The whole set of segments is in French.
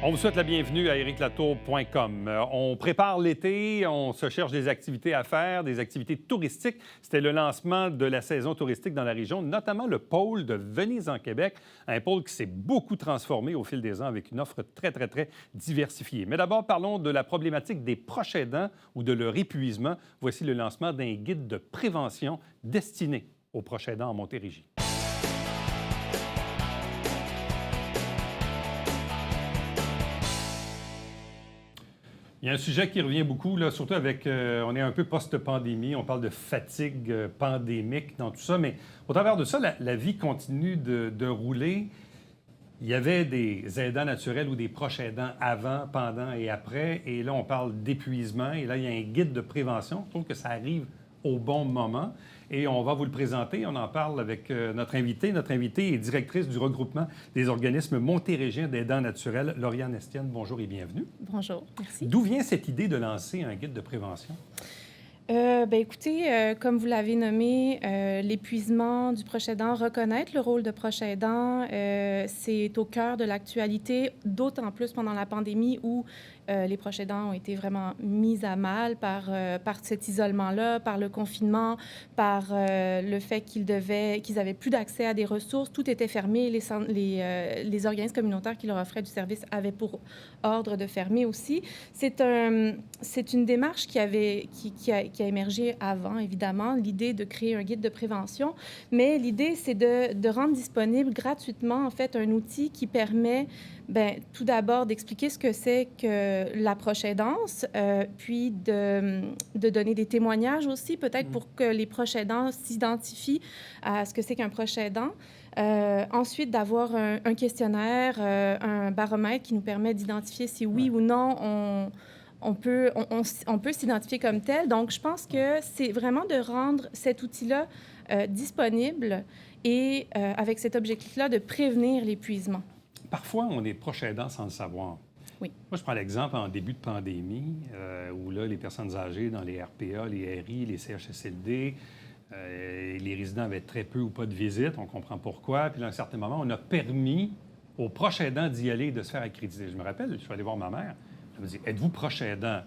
On vous souhaite la bienvenue à ericlatour.com. On prépare l'été, on se cherche des activités à faire, des activités touristiques. C'était le lancement de la saison touristique dans la région, notamment le pôle de Venise en Québec, un pôle qui s'est beaucoup transformé au fil des ans avec une offre très diversifiée. Mais d'abord, parlons de la problématique des proches aidants ou de leur épuisement. Voici le lancement d'un guide de prévention destiné aux proches aidants en Montérégie. Il y a un sujet qui revient beaucoup, là, surtout avec, on est un peu post-pandémie, on parle de fatigue pandémique dans tout ça, mais au travers de ça, la vie continue de rouler. Il y avait des aidants naturels ou des proches aidants avant, pendant et après, et là, on parle d'épuisement, et là, il y a un guide de prévention. Je trouve que ça arrive au bon moment. Et on va vous le présenter. On en parle avec notre invitée. Notre invitée est directrice du regroupement des organismes montérégiens d'aidants naturels. Lauriane Estienne, bonjour et bienvenue. Bonjour, merci. D'où vient cette idée de lancer un guide de prévention? Écoutez, comme vous l'avez nommé, l'épuisement du proche aidant, reconnaître le rôle de proche aidant, c'est au cœur de l'actualité, d'autant plus pendant la pandémie où les proches aidants ont été vraiment mis à mal par cet isolement-là, par le confinement, par le fait qu'ils avaient plus d'accès à des ressources. Tout était fermé. Les organismes communautaires qui leur offraient du service avaient pour ordre de fermer aussi. C'est une démarche qui a émergé avant, évidemment, l'idée de créer un guide de prévention. Mais l'idée, c'est de rendre disponible gratuitement, en fait, un outil qui permet tout d'abord d'expliquer ce que c'est que la proche aidance, puis de donner des témoignages aussi, peut-être pour que les proches aidants s'identifient à ce que c'est qu'un proche aidant. Ensuite, d'avoir un questionnaire, un baromètre qui nous permet d'identifier si oui ou non on peut s'identifier comme tel. Donc, je pense que c'est vraiment de rendre cet outil-là disponible et avec cet objectif-là de prévenir l'épuisement. Parfois, on est proche aidant sans le savoir. Oui. Moi, je prends l'exemple en début de pandémie, où là, les personnes âgées dans les RPA, les RI, les CHSLD, les résidents avaient très peu ou pas de visites. On comprend pourquoi. Puis, à un certain moment, on a permis aux proches aidants d'y aller et de se faire accréditer. Je me rappelle, je suis allé voir ma mère. Elle me dit, êtes-vous proche aidant?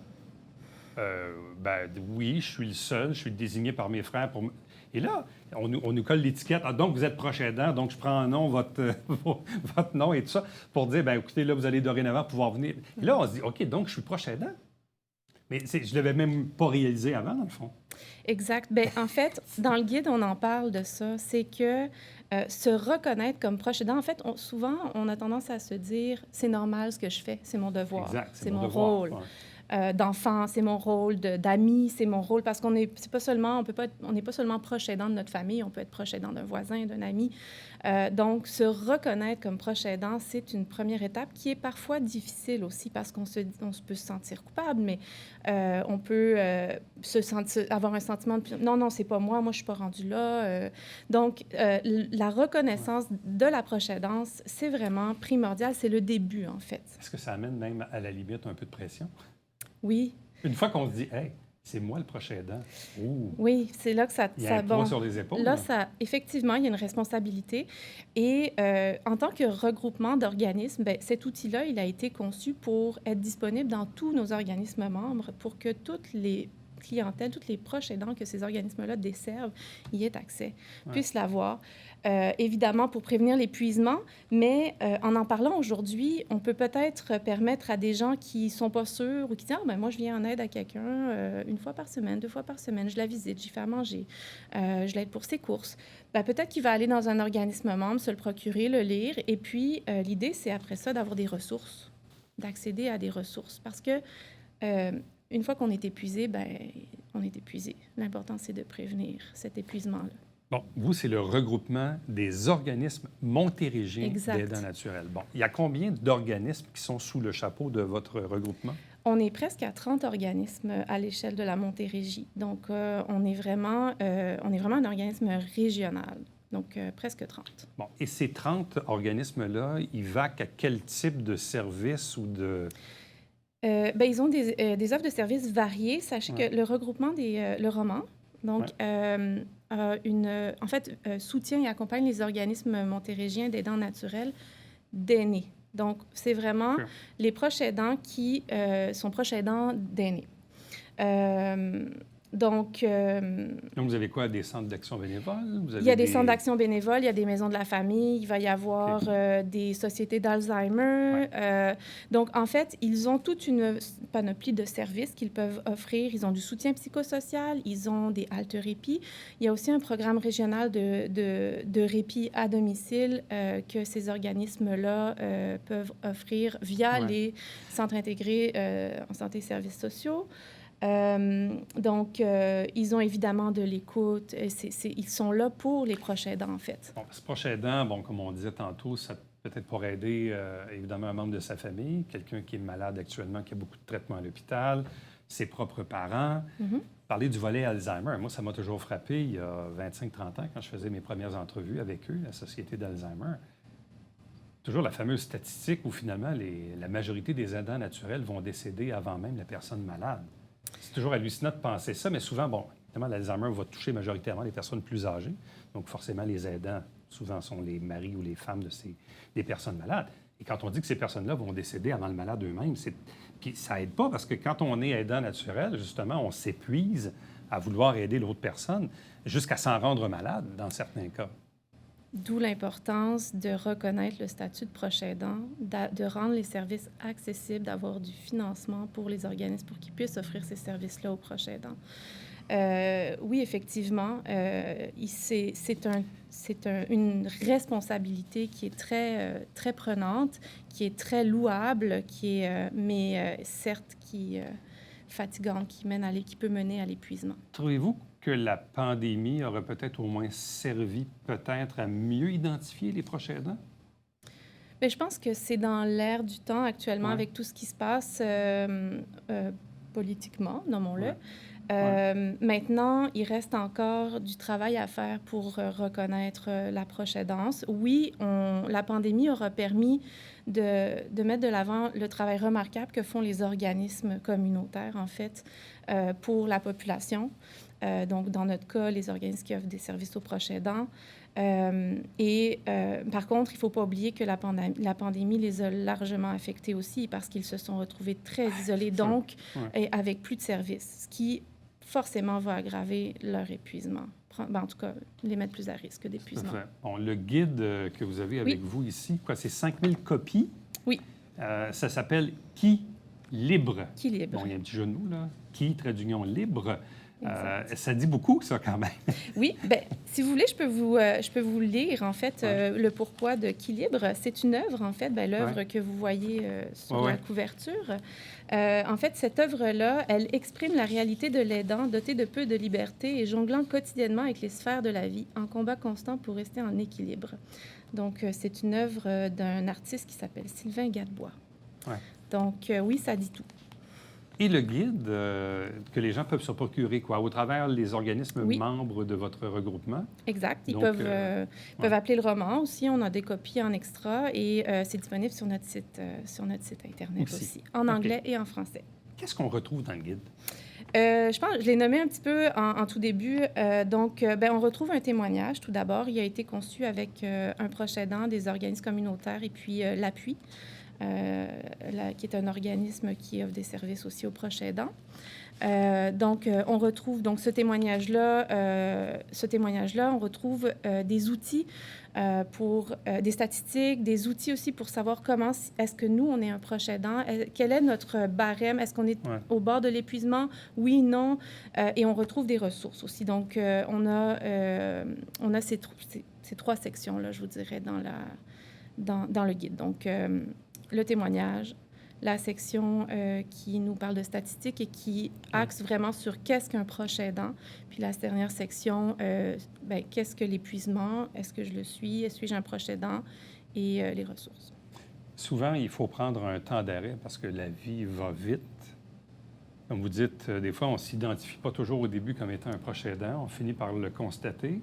Oui, je suis le seul. Je suis désigné par mes frères pour... Et là, on nous colle l'étiquette. Ah, donc, vous êtes proche aidant, donc je prends en nom votre nom et tout ça pour dire, écoutez, là, vous allez dorénavant pouvoir venir. Et là, on se dit, OK, donc je suis proche aidant. Mais je ne l'avais même pas réalisé avant, dans le fond. Exact. En fait, dans le guide, on en parle de ça. C'est que se reconnaître comme proche aidant, en fait, souvent, on a tendance à se dire, c'est normal ce que je fais, c'est mon devoir, exact, c'est mon rôle. Ouais. D'enfant, c'est mon rôle, d'ami, c'est mon rôle, parce qu'on n'est pas seulement proche aidant de notre famille, on peut être proche aidant d'un voisin, d'un ami. Donc, se reconnaître comme proche aidant, c'est une première étape qui est parfois difficile aussi, parce qu'on peut se sentir coupable, mais on peut avoir un sentiment de « non, c'est pas moi, je suis pas rendue là ». Donc, la reconnaissance de la proche aidance, c'est vraiment primordial, c'est le début, en fait. Est-ce que ça amène même, à la limite, un peu de pression? Oui. Une fois qu'on se dit, hey, c'est moi le proche aidant. Ouh. Oui, c'est là que ça... Il y a un poids sur les épaules. Là, effectivement, il y a une responsabilité. Et en tant que regroupement d'organismes, cet outil-là, il a été conçu pour être disponible dans tous nos organismes membres pour que toutes les clientèles, tous les proches aidants que ces organismes-là desservent, y aient accès, puissent l'avoir. Évidemment, pour prévenir l'épuisement, mais en parlant aujourd'hui, on peut peut-être permettre à des gens qui ne sont pas sûrs ou qui disent « Ah, moi, je viens en aide à quelqu'un une fois par semaine, 2 fois par semaine, je la visite, j'y fais à manger, je l'aide pour ses courses. » Peut-être qu'il va aller dans un organisme membre, se le procurer, le lire, et puis l'idée, c'est après ça d'avoir des ressources, d'accéder à des ressources, parce que une fois qu'on est épuisé, on est épuisé. L'important, c'est de prévenir cet épuisement-là. Bon, vous, c'est le regroupement des organismes montérégiens d'aidants naturels. Bon, il y a combien d'organismes qui sont sous le chapeau de votre regroupement? On est presque à 30 organismes à l'échelle de la Montérégie. Donc, on est vraiment un organisme régional. Donc, presque 30. Bon, et ces 30 organismes-là, ils vaquent à quel type de service ou de... Ils ont des offres de services variées. Sachez que le regroupement le roman, donc, soutient et accompagne les organismes montérégiens d'aidants naturels d'aînés. Donc, c'est vraiment OK. les proches aidants qui sont proches aidants d'aînés. Euh, donc, Donc, vous avez quoi? Des centres d'action bénévole? Vous il y avez a des centres des... d'action bénévoles, il y a des maisons de la famille, il va y avoir OK. des sociétés d'Alzheimer. Ouais. Donc, en fait, ils ont toute une panoplie de services qu'ils peuvent offrir. Ils ont du soutien psychosocial, ils ont des haltes répit. Il y a aussi un programme régional de répit à domicile que ces organismes-là peuvent offrir via Ouais. les centres intégrés en santé et services sociaux. Donc, ils ont évidemment de l'écoute. Ils sont là pour les proches aidants, en fait. Bon, ce proche aidant, bon, comme on disait tantôt, ça peut-être pour aider, évidemment, un membre de sa famille, quelqu'un qui est malade actuellement, qui a beaucoup de traitements à l'hôpital, ses propres parents. Mhm. Parler du volet Alzheimer, moi, ça m'a toujours frappé il y a 25-30 ans, quand je faisais mes premières entrevues avec eux, la Société d'Alzheimer. Toujours la fameuse statistique où, finalement, la majorité des aidants naturels vont décéder avant même la personne malade. C'est toujours hallucinant de penser ça, mais souvent, bon, évidemment, l'Alzheimer va toucher majoritairement les personnes plus âgées. Donc, forcément, les aidants, souvent, sont les maris ou les femmes des personnes malades. Et quand on dit que ces personnes-là vont décéder avant le malade eux-mêmes, puis ça aide pas parce que quand on est aidant naturel, justement, on s'épuise à vouloir aider l'autre personne jusqu'à s'en rendre malade dans certains cas. D'où l'importance de reconnaître le statut de proche aidant, de rendre les services accessibles, d'avoir du financement pour les organismes pour qu'ils puissent offrir ces services-là aux proches aidants. Oui, effectivement, une responsabilité qui est très prenante, qui est très louable, mais certes qui fatigante, qui peut mener à l'épuisement. Trouvez-vous que la pandémie aurait peut-être au moins servi peut-être à mieux identifier les proches aidants? Bien, je pense que c'est dans l'air du temps actuellement Ouais. avec tout ce qui se passe politiquement, nommons-le. Ouais. Maintenant, il reste encore du travail à faire pour reconnaître la proche aidance. Oui, la pandémie aura permis de mettre de l'avant le travail remarquable que font les organismes communautaires, en fait, pour la population. Donc, dans notre cas, les organismes qui offrent des services aux proches aidants. Par contre, il ne faut pas oublier que la pandémie les a largement affectés aussi parce qu'ils se sont retrouvés très isolés, donc et avec plus de services, ce qui forcément va aggraver leur épuisement. En tout cas, les mettre plus à risque d'épuisement. Bon, le guide que vous avez avec vous ici, quoi, c'est 5000 copies. Oui. Ça s'appelle « Qui libre ». Qui libre. Bon, il y a un petit jeu de mots, là. « Qui », trait d'union, libre. Ça dit beaucoup, ça, quand même. Oui. Bien, si vous voulez, je peux vous lire, en fait, le pourquoi de Qui libre. C'est une œuvre, en fait, l'œuvre que vous voyez sur la couverture. En fait, cette œuvre-là, elle exprime la réalité de l'aidant doté de peu de liberté et jonglant quotidiennement avec les sphères de la vie, en combat constant pour rester en équilibre. Donc, c'est une œuvre d'un artiste qui s'appelle Sylvain Gadebois. Ouais. Donc, oui, ça dit tout. Et le guide que les gens peuvent se procurer, quoi, au travers les organismes membres de votre regroupement? Exact. Ils peuvent appeler le roman aussi. On a des copies en extra et c'est disponible sur notre site Internet aussi, en anglais et en français. Qu'est-ce qu'on retrouve dans le guide? Je l'ai nommé un petit peu en tout début. On retrouve un témoignage, tout d'abord. Il a été conçu avec un proche aidant, des organismes communautaires et puis l'Appui, qui est un organisme qui offre des services aussi aux proches aidants. On retrouve ce témoignage-là. On retrouve des outils pour des statistiques, des outils aussi pour savoir comment est-ce que nous, on est un proche aidant, quel est notre barème, est-ce qu'on est au bord de l'épuisement, oui, non, et on retrouve des ressources aussi. Donc, on a ces trois sections-là, je vous dirais, dans le guide. Donc, le témoignage, la section qui nous parle de statistiques et qui axe vraiment sur qu'est-ce qu'un proche aidant. Puis la dernière section, qu'est-ce que l'épuisement? Est-ce que je le suis? Suis-je un proche aidant? Et les ressources. Souvent, il faut prendre un temps d'arrêt parce que la vie va vite. Comme vous dites, des fois, on ne s'identifie pas toujours au début comme étant un proche aidant. On finit par le constater.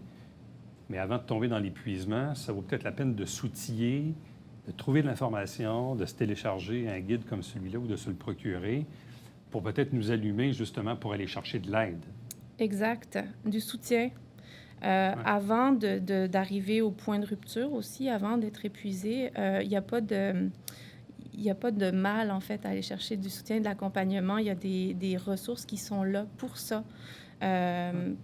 Mais avant de tomber dans l'épuisement, ça vaut peut-être la peine de s'outiller, de trouver de l'information, de se télécharger un guide comme celui-là ou de se le procurer pour peut-être nous allumer justement pour aller chercher de l'aide. Exact. Du soutien. Avant d'arriver au point de rupture aussi, avant d'être épuisé, il n'y a pas de mal, en fait, à aller chercher du soutien, de l'accompagnement. Il y a des ressources qui sont là pour ça,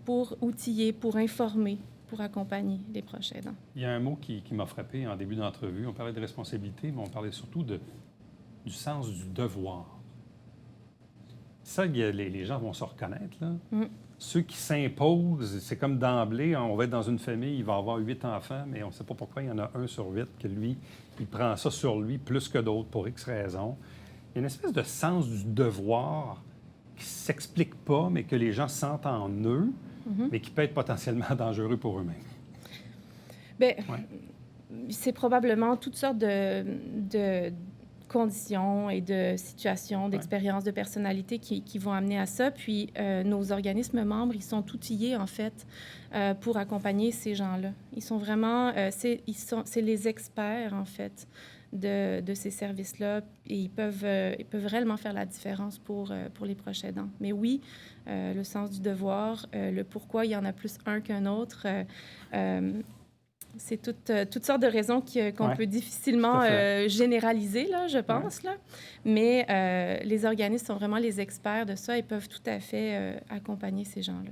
pour outiller, pour informer, pour accompagner les proches aidants. Il y a un mot qui m'a frappé en début d'entrevue. On parlait de responsabilité, mais on parlait surtout du sens du devoir. Ça, les gens vont se reconnaître, là. Ceux qui s'imposent, c'est comme d'emblée, on va être dans une famille, il va avoir 8 enfants, mais on ne sait pas pourquoi il y en a 1 sur 8 que lui, il prend ça sur lui plus que d'autres pour X raisons. Il y a une espèce de sens du devoir qui ne s'explique pas, mais que les gens sentent en eux, mais qui peut être potentiellement dangereux pour eux-mêmes. Bien, c'est probablement toutes sortes de conditions et de situations, d'expériences, de personnalités qui vont amener à ça. Puis, nos organismes membres, ils sont outillés, en fait, pour accompagner ces gens-là. Ils sont vraiment... c'est les experts, en fait, de ces services-là. Et ils peuvent réellement faire la différence pour les proches aidants. Mais oui, le sens du devoir, le pourquoi il y en a plus un qu'un autre... c'est toutes sortes de raisons qu'on peut difficilement généraliser, là, je pense. Là. Mais les organismes sont vraiment les experts de ça et peuvent tout à fait accompagner ces gens-là.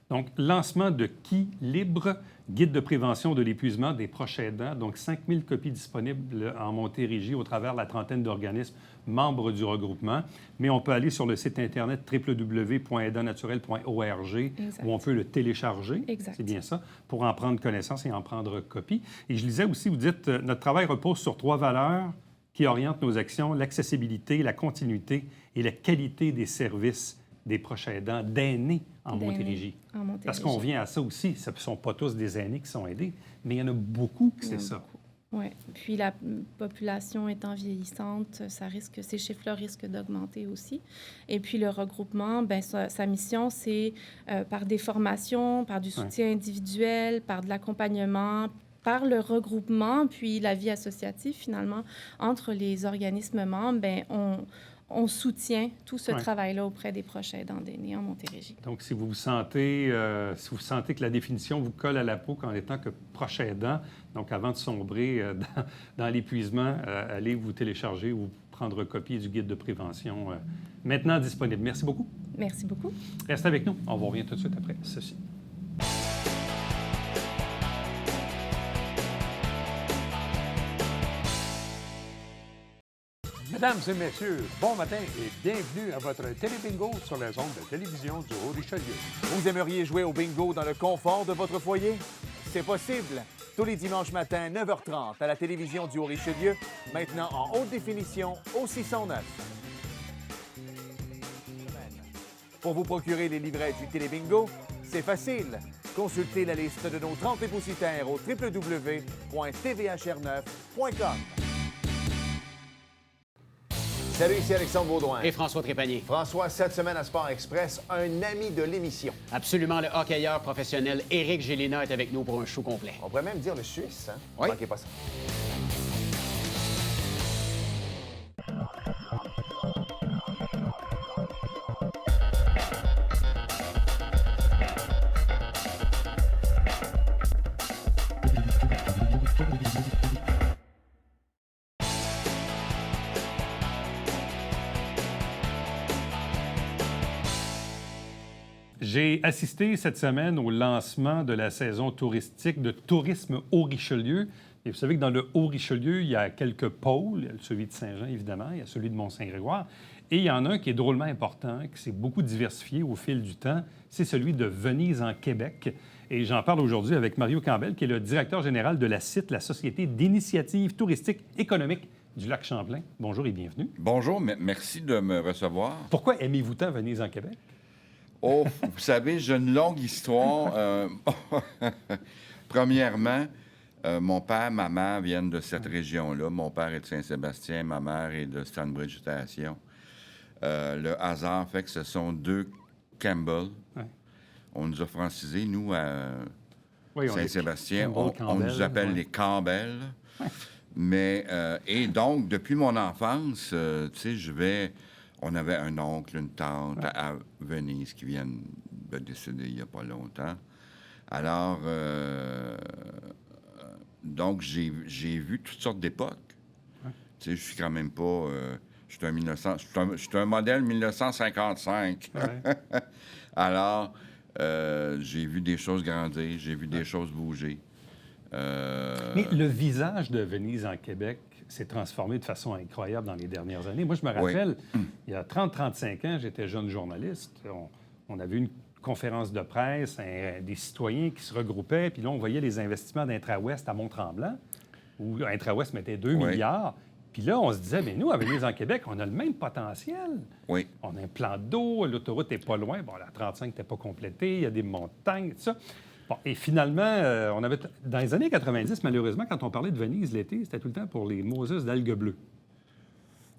Donc, lancement de Qui Libre, guide de prévention de l'épuisement des proches aidants. Donc, 5000 copies disponibles en Montérégie au travers de la trentaine d'organismes membres du regroupement. Mais on peut aller sur le site Internet www.aidantnaturel.org où on peut le télécharger. Exact. C'est bien ça, pour en prendre connaissance et en prendre copie. Et je lisais aussi, vous dites, notre travail repose sur 3 valeurs qui orientent nos actions, l'accessibilité, la continuité et la qualité des services des proches aidants, d'aînés en Montérégie. Parce qu'on vient à ça aussi. Ce ne sont pas tous des aînés qui sont aidés, mais il y en a beaucoup qui c'est ça. Oui. Puis la population étant vieillissante, ces chiffres-là risquent d'augmenter aussi. Et puis le regroupement, bien, sa mission, c'est par des formations, par du soutien individuel, par de l'accompagnement, par le regroupement, puis la vie associative, finalement, entre les organismes membres, bien, on soutient tout ce travail-là auprès des proches aidants d'aînés en Montérégie. Donc, si vous sentez que la définition vous colle à la peau en étant que proche aidant, donc avant de sombrer dans l'épuisement, allez vous télécharger ou prendre copie du guide de prévention maintenant disponible. Merci beaucoup. Merci beaucoup. Restez avec nous. On vous revient tout de suite après ceci. Mesdames et messieurs, bon matin et bienvenue à votre télébingo sur les ondes de télévision du Haut-Richelieu. Vous aimeriez jouer au bingo dans le confort de votre foyer? C'est possible. Tous les dimanches matins, 9h30, à la télévision du Haut-Richelieu, maintenant en haute définition au 609. Pour vous procurer les livrets du télébingo, c'est facile. Consultez la liste de nos 30 dépositaires au www.tvhr9.com. Salut, ici Alexandre Baudouin. Et François Trépanier. François, cette semaine à Sport Express, un ami de l'émission. Absolument, le hockeyeur professionnel Éric Gélina est avec nous pour un show complet. On pourrait même dire le Suisse, hein? Oui. Ne manquez pas ça. J'ai assisté cette semaine au lancement de la saison touristique de Tourisme Haut-Richelieu. Et vous savez que dans le Haut-Richelieu, il y a quelques pôles. Il y a celui de Saint-Jean, évidemment. Il y a celui de Mont-Saint-Grégoire. Et il y en a un qui est drôlement important, qui s'est beaucoup diversifié au fil du temps. C'est celui de Venise en Québec. Et j'en parle aujourd'hui avec Mario Campbell, qui est le directeur général de la SIT, la Société d'initiative touristique économique du Lac-Champlain. Bonjour et bienvenue. Bonjour, merci de me recevoir. Pourquoi aimez-vous tant Venise en Québec? Oh, vous savez, j'ai une longue histoire. Premièrement, mon père, ma mère viennent de cette région-là. Mon père est de Saint-Sébastien, ma mère est de Stanbridge Station. Le hasard fait que ce sont 2 Campbell. Ouais. On nous a francisés, nous, à Saint-Sébastien. On nous appelle les Campbell. Ouais. Mais, et donc, depuis mon enfance, tu sais, on avait un oncle, une tante à Venise qui viennent de décéder il n'y a pas longtemps. Alors, donc, j'ai vu toutes sortes d'époques. Tu sais, je suis quand même pas... je suis un modèle 1955. Ouais. Alors, j'ai vu des choses grandir, j'ai vu des choses bouger. Mais le visage de Venise en Québec s'est transformé de façon incroyable dans les dernières années. Moi, je me rappelle, il y a 30-35 ans, j'étais jeune journaliste. On avait une conférence de presse, des citoyens qui se regroupaient, puis là, on voyait les investissements d'Intra-Ouest à Mont-Tremblant, où Intra-Ouest mettait 2 milliards. Puis là, on se disait, mais nous, à Venise en Québec, on a le même potentiel. Oui. On a un plan d'eau, l'autoroute n'est pas loin. Bon, la 35 n'était pas complétée, il y a des montagnes, tout ça. Bon, et finalement, on avait dans les années 90, malheureusement, quand on parlait de Venise l'été, c'était tout le temps pour les Moses d'algues bleues.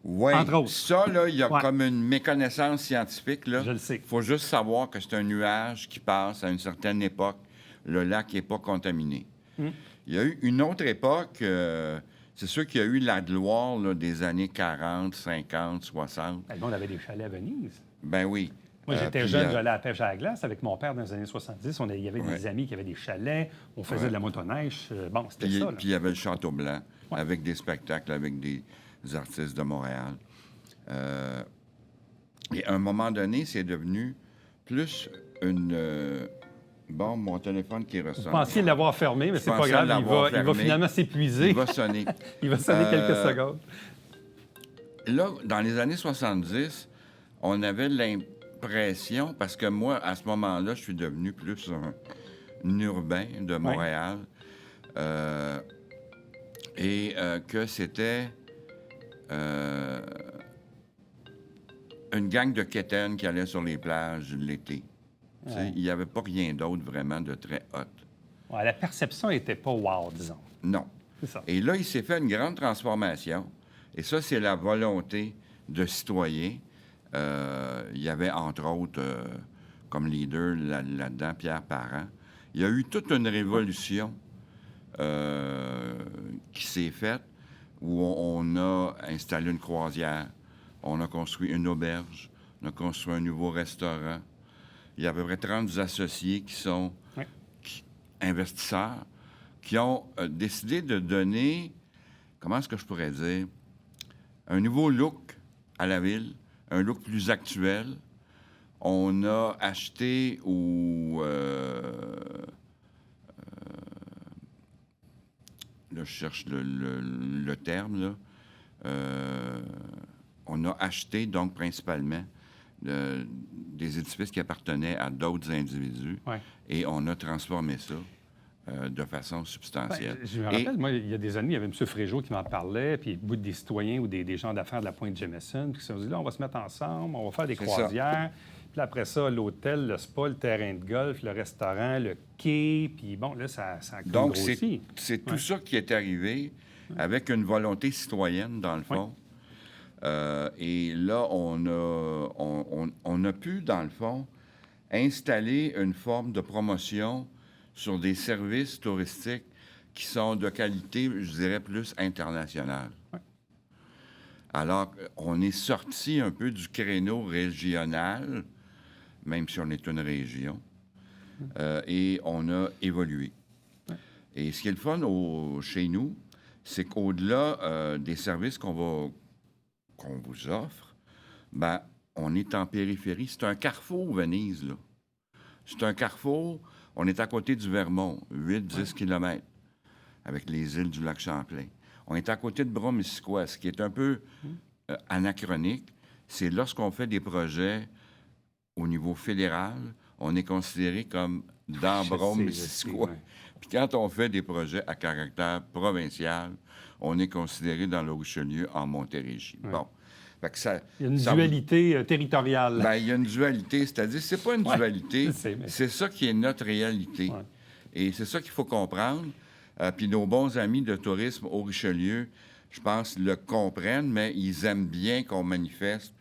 Oui, Entre autres. ça, là, il y a comme une méconnaissance scientifique. Là. Je le sais. Il faut juste savoir que c'est un nuage qui passe à une certaine époque. Le lac n'est pas contaminé. Il y a eu une autre époque, c'est sûr qu'il y a eu la gloire là, des années 40, 50, 60. Ben, on avait des chalets à Venise. Ben oui. Moi, j'étais puis, jeune, j'allais à la pêche à la glace avec mon père dans les années 70. Il y avait des amis qui avaient des chalets, on faisait de la motoneige. Bon, c'était puis, ça. Là. Puis il y avait le Château Blanc, avec des spectacles, avec des artistes de Montréal. Et à un moment donné, c'est devenu plus une... Bon, mon téléphone qui ressonne. Vous pensiez l'avoir fermé, mais c'est pas pensais grave. l'avoir Il va fermé. finalement s'épuiser. Il va sonner. Il va sonner quelques secondes. Là, dans les années 70, on avait l'impression, parce que moi, à ce moment-là, je suis devenu plus un urbain de Montréal, et que c'était une gang de quétaines qui allait sur les plages l'été. Tu sais, il n'y avait pas rien d'autre vraiment de très hot. Ouais, la perception n'était pas wow, disons. Non. C'est ça. Et là, il s'est fait une grande transformation. Et ça, c'est la volonté de citoyens. Il y avait, entre autres, comme leader là-dedans, Pierre Parent. Il y a eu toute une révolution qui s'est faite où on a installé une croisière, on a construit une auberge, on a construit un nouveau restaurant. Il y a à peu près 30 associés qui sont investisseurs, qui ont décidé de donner, comment est-ce que je pourrais dire, un nouveau look à la ville, un look plus actuel. On a acheté là, je cherche le terme, là. On a acheté, donc, principalement, des édifices qui appartenaient à d'autres individus et on a transformé ça de façon substantielle. Je me rappelle, moi, il y a des années, il y avait M. Fréjot qui m'en parlait, puis bout des citoyens ou des gens d'affaires de la Pointe-Jameson, puis qui se sont dit, là, on va se mettre ensemble, on va faire des croisières. Puis après ça, l'hôtel, le spa, le terrain de golf, le restaurant, le quai, puis bon, là, ça a donc, grossi. c'est tout ça qui est arrivé avec une volonté citoyenne, dans le fond. Et là, on a pu, dans le fond, installer une forme de promotion sur des services touristiques qui sont de qualité, je dirais, plus internationale. Alors, on est sorti un peu du créneau régional, même si on est une région, et on a évolué. Et ce qui est le fun chez nous, c'est qu'au-delà des services qu'on vous offre, ben, on est en périphérie. C'est un carrefour, Venise, là. C'est un carrefour. On est à côté du Vermont, 8-10 kilomètres, avec les îles du lac Champlain. On est à côté de Brome-Missisquoi, ce qui est un peu anachronique. C'est lorsqu'on fait des projets au niveau fédéral, on est considéré comme dans Brome-Missisquoi. Puis quand on fait des projets à caractère provincial, on est considéré dans le Richelieu en Montérégie. Bon. Fait que il y a une dualité territoriale. Bien, il y a une dualité, c'est-à-dire, c'est pas une dualité, c'est ça qui est notre réalité. Et c'est ça qu'il faut comprendre. Puis nos bons amis de tourisme au Richelieu, je pense, le comprennent, mais ils aiment bien qu'on manifeste.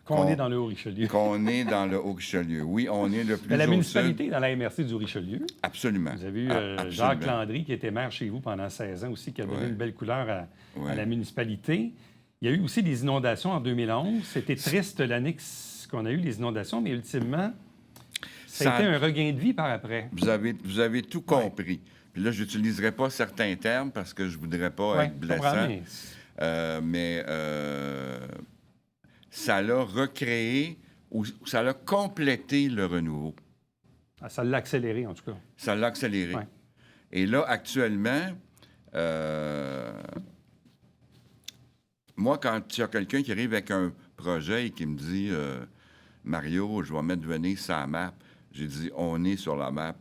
Qu'on est dans le Haut-Richelieu. Qu'on est dans le Haut-Richelieu. Oui, on est le plus la au municipalité sud. dans la MRC du Richelieu. Absolument. Vous avez eu Jacques Landry, qui était maire chez vous pendant 16 ans aussi, qui a donné une belle couleur à la municipalité. Il y a eu aussi des inondations en 2011. C'était triste l'année qu'on a eu les inondations, mais ultimement, Ça a été un regain de vie par après. Vous avez tout compris. Puis là, je n'utiliserai pas certains termes parce que je ne voudrais pas être blessant. Mais ça l'a recréé ou ça l'a complété le renouveau. Ah, ça l'a accéléré, en tout cas. Ça l'a accéléré. Ouais. Et là, actuellement, moi, quand il y a quelqu'un qui arrive avec un projet et qui me dit Mario, je vais mettre Venise sur la map, j'ai dit on est sur la map.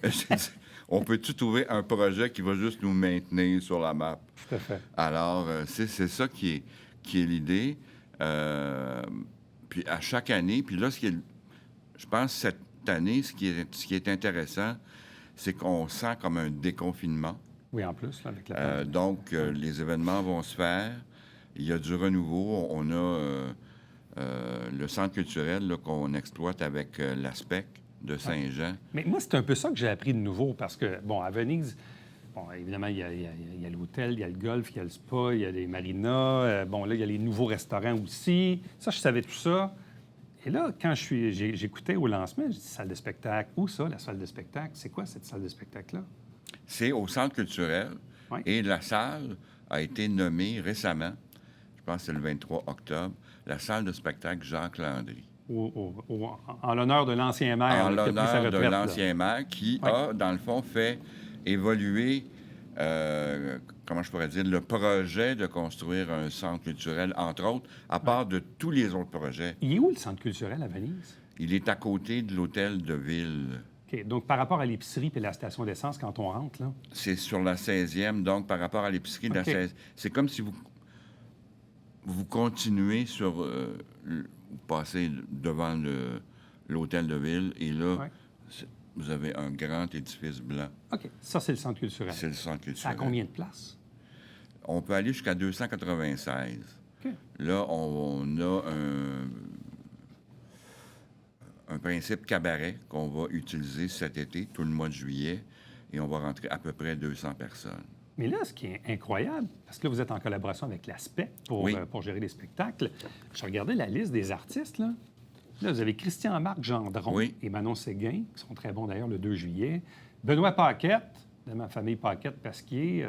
J'ai dit, on peut-tu trouver un projet qui va juste nous maintenir sur la map? Tout à fait. Alors, c'est ça qui est l'idée. Puis à chaque année, puis là, je pense cette année, ce qui est intéressant, c'est qu'on sent comme un déconfinement. Oui, en plus, là, avec la donc, les événements vont se faire. Il y a du renouveau. On a le centre culturel là, qu'on exploite avec l'ASPEC de Saint-Jean. Mais moi, c'est un peu ça que j'ai appris de nouveau, parce que, bon, à Venise, bon, évidemment, il y a l'hôtel, il y a le golf, il y a le spa, il y a les marinas. Bon, là, il y a les nouveaux restaurants aussi. Ça, je savais tout ça. Et là, quand j'écoutais au lancement, je dis salle de spectacle. Où ça, la salle de spectacle? C'est quoi cette salle de spectacle-là? C'est au centre culturel. Oui. Et la salle a été nommée récemment, je pense que c'est le 23 octobre, la salle de spectacle Jacques Landry. En l'honneur de l'ancien maire. En là, qui a pris sa l'honneur de retraite, l'ancien maire qui a, dans le fond, fait évoluer, comment je pourrais dire, le projet de construire un centre culturel, entre autres, à part de tous les autres projets. Il est où le centre culturel à Venise? Il est à côté de l'hôtel de ville. OK. Donc, par rapport à l'épicerie et la station d'essence, quand on rentre, là? C'est sur la 16e, donc par rapport à l'épicerie de la 16e. C'est comme si vous continuez sur... vous passez devant l'hôtel de ville, et là, vous avez un grand édifice blanc. OK. Ça, c'est le centre culturel. C'est le centre culturel. Ça a combien de places? On peut aller jusqu'à 296. OK. Là, on a un principe cabaret qu'on va utiliser cet été, tout le mois de juillet, et on va rentrer à peu près 200 personnes. Mais là, ce qui est incroyable, parce que là, vous êtes en collaboration avec l'ASPEC pour gérer les spectacles. Je regardais la liste des artistes, là. Là, vous avez Christian-Marc Gendron et Manon Séguin, qui sont très bons d'ailleurs le 2 juillet. Benoît Paquette, de ma famille Paquette-Pasquier,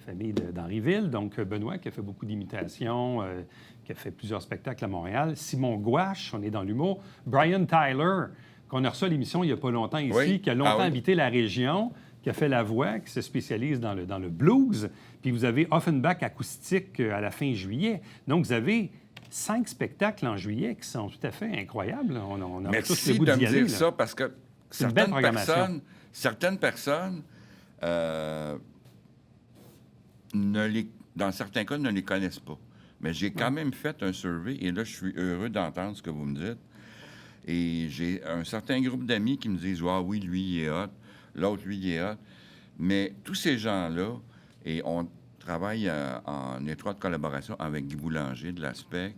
famille d'Henryville. Donc, Benoît qui a fait beaucoup d'imitations, qui a fait plusieurs spectacles à Montréal. Simon Gouache, on est dans l'humour. Brian Tyler, qu'on a reçu à l'émission il n'y a pas longtemps ici, qui a longtemps habité la région, qui a fait la voix, qui se spécialise dans le blues. Puis vous avez Offenbach acoustique à la fin juillet. Donc, vous avez 5 spectacles en juillet qui sont tout à fait incroyables. On a tous le goût d'y aller. Merci de me dire ça, parce que certaines personnes dans certains cas, ne les connaissent pas. Mais j'ai quand même fait un survey, et là, je suis heureux d'entendre ce que vous me dites. Et j'ai un certain groupe d'amis qui me disent « Ah oui, lui, il est hot. L'autre, lui, il est hot. » Mais tous ces gens-là, et on travaille en étroite collaboration avec Guy Boulanger de l'ASPEC,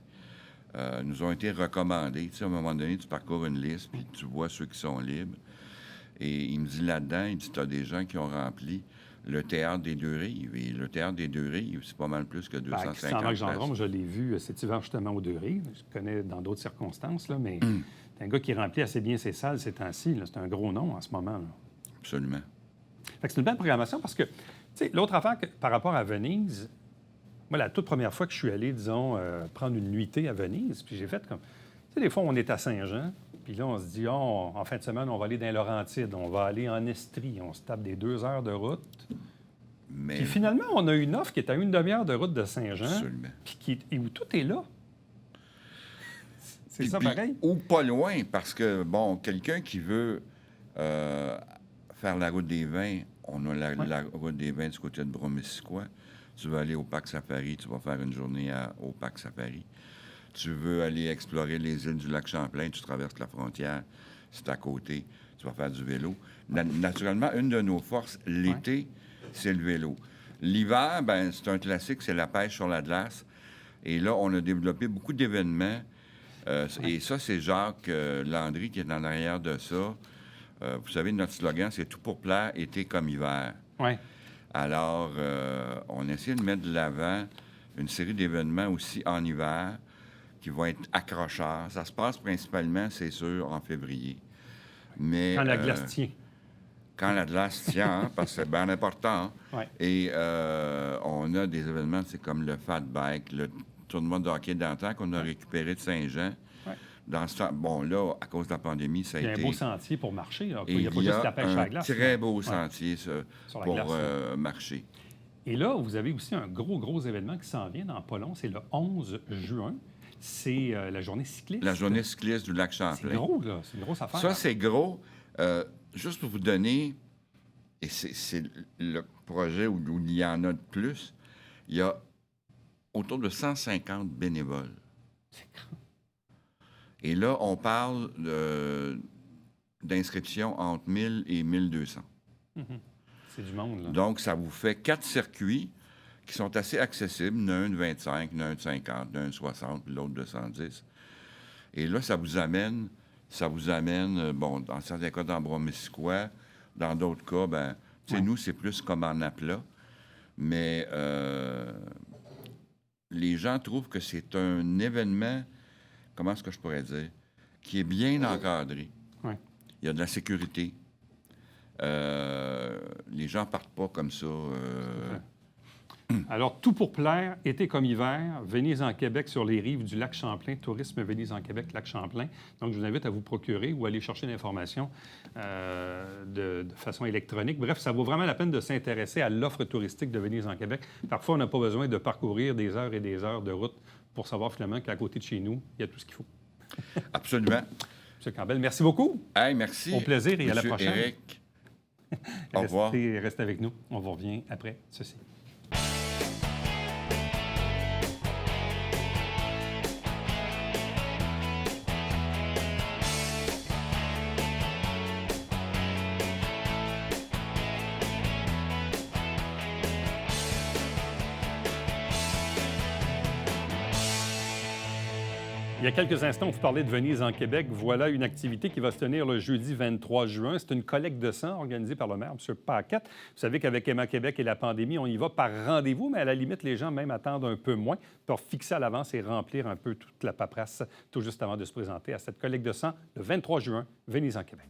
nous ont été recommandés. Tu sais, à un moment donné, tu parcours une liste, puis tu vois ceux qui sont libres. Et il me dit là-dedans, il dit, tu as des gens qui ont rempli le Théâtre des Deux-Rives. Et le Théâtre des Deux-Rives, c'est pas mal plus que 250 places. Christian-Marc Gendron, je l'ai vu cet hiver justement aux Deux-Rives. Je connais dans d'autres circonstances, là, mais c'est un gars qui remplit assez bien ses salles ces temps-ci. C'est un gros nom en ce moment. Là. Absolument. Fait que c'est une belle programmation parce que, tu sais, l'autre affaire par rapport à Venise, moi, la toute première fois que je suis allé, disons, prendre une nuitée à Venise, puis j'ai fait comme... Tu sais, des fois, on est à Saint-Jean, puis là, on se dit, en fin de semaine, on va aller dans les Laurentides, on va aller en Estrie, on se tape des 2 heures de route. Mais... Puis finalement, on a une offre qui est à une demi-heure de route de Saint-Jean, absolument. Et où tout est là. C'est ça pareil? Ou pas loin, parce que, bon, quelqu'un qui veut faire la route des vins, on a la route des vins du côté de Bromésiquois. Tu veux aller au Parc Safari, tu vas faire une journée au Parc Safari. Tu veux aller explorer les îles du lac Champlain, tu traverses la frontière, c'est à côté, tu vas faire du vélo. Naturellement, une de nos forces, l'été, c'est le vélo. L'hiver, ben c'est un classique, c'est la pêche sur la glace. Et là, on a développé beaucoup d'événements. Et ça, c'est Jacques Landry qui est en arrière de ça. Vous savez, notre slogan, c'est « Tout pour plaire, été comme hiver ». Oui. Alors, on essaie de mettre de l'avant une série d'événements aussi en hiver qui vont être accrocheurs. Ça se passe principalement, c'est sûr, en février. Mais, Quand la glace tient. Quand la glace tient, hein, parce que c'est bien important. Hein. Ouais. Et on a des événements, c'est comme le Fat Bike, le tournoi de hockey d'antan qu'on a récupéré de Saint-Jean. Ouais. Dans ce temps, bon, là, à cause de la pandémie, ça a Il y a été... un beau sentier pour marcher. Là. Et Il n'y a pas juste la pêche à la glace. très là. beau Ouais. sentier Sur la pour glace, marcher. Et là, vous avez aussi un gros événement qui s'en vient dans pas long. C'est le 11 juin. C'est la journée cycliste. La journée cycliste du lac Champlain. C'est gros, là. C'est une grosse affaire. Ça, c'est gros. Juste pour vous donner, et c'est le projet où il y en a de plus, il y a autour de 150 bénévoles. Et là, on parle d'inscriptions entre 1000 et 1200. C'est du monde, là. Donc, ça vous fait 4 circuits qui sont assez accessibles. Il y en a un de 25, il y en a un de 50, il y en a un de 60, puis l'autre de 110. Et là, ça vous amène, bon, dans certains cas, dans Bromésiquois, dans d'autres cas, ben, tu sais, nous, c'est plus comme en aplat. Mais les gens trouvent que c'est un événement, comment est-ce que je pourrais dire, qui est bien encadré. Ouais. Il y a de la sécurité. Les gens partent pas comme ça. Alors, tout pour plaire, été comme hiver, Venise en Québec sur les rives du lac Champlain, Tourisme Venise en Québec, lac Champlain. Donc, je vous invite à vous procurer ou aller chercher l'information de façon électronique. Bref, ça vaut vraiment la peine de s'intéresser à l'offre touristique de Venise en Québec. Parfois, on n'a pas besoin de parcourir des heures et des heures de route pour savoir finalement qu'à côté de chez nous, il y a tout ce qu'il faut. Absolument. M. Campbell, merci beaucoup. Hey, merci. Au plaisir et à la Monsieur prochaine. Éric. Au revoir. Restez avec nous. On vous revient après ceci. Il y a quelques instants, on vous parlait de Venise en Québec. Voilà une activité qui va se tenir le jeudi 23 juin. C'est une collecte de sang organisée par le maire, M. Paquette. Vous savez qu'avec Emma Québec et la pandémie, on y va par rendez-vous, mais à la limite, les gens même attendent un peu moins pour fixer à l'avance et remplir un peu toute la paperasse tout juste avant de se présenter à cette collecte de sang le 23 juin, Venise en Québec.